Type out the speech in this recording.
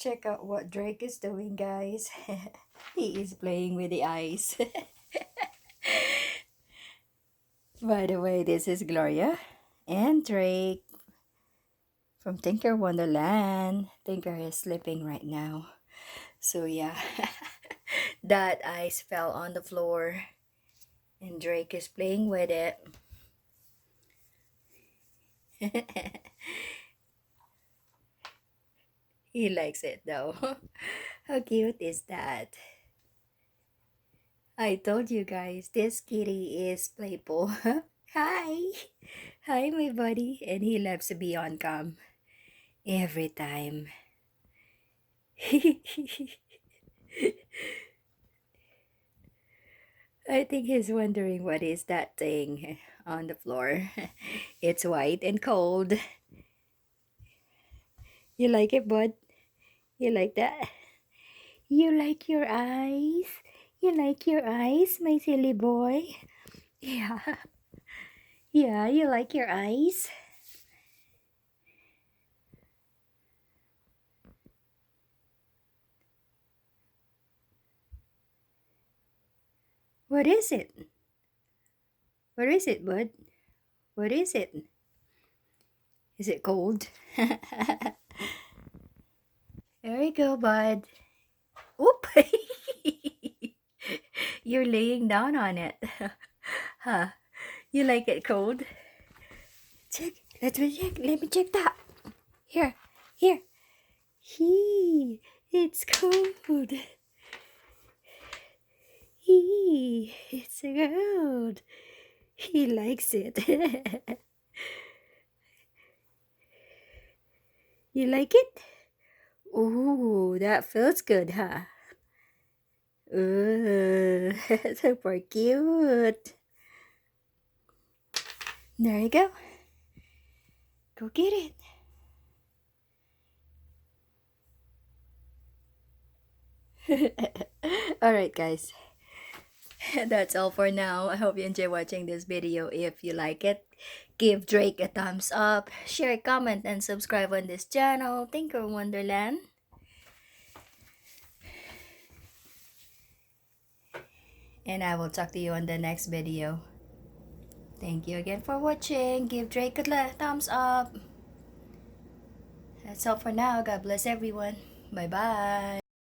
Check out what Drake is doing, guys. He is playing with the ice. By the way, this is Gloria and Drake from Tinker Wonderland. Tinker is sleeping right now. So yeah, that ice fell on the floor and Drake is playing with it. He likes it though. How cute is that? I told you guys, this kitty is playful. Hi! Hi, my buddy. And he loves to be on cam every time. I think he's wondering what is that thing on the floor. It's white and cold. You like it, bud? You like that? You like your eyes? You like your eyes, my silly boy? Yeah. Yeah, you like your eyes? What is it? What is it, bud? What is it? Is it cold? There you go, bud. Oop! You're laying down on it. Huh? You like it cold? Check. Let me check that. Here. Here. It's cold. It's cold. He likes it. You like it? Ooh, that feels good, huh? Ooh, super cute. There you go. Go get it. Alright, guys. That's all for now. I hope you enjoy watching this video. If you like it, give Drake a thumbs up, share, comment, and subscribe on this channel, Tinker Wonderland. And I will talk to you on the next video. Thank you again for watching. Give Drake a thumbs up. That's all for now. God bless everyone. Bye-bye.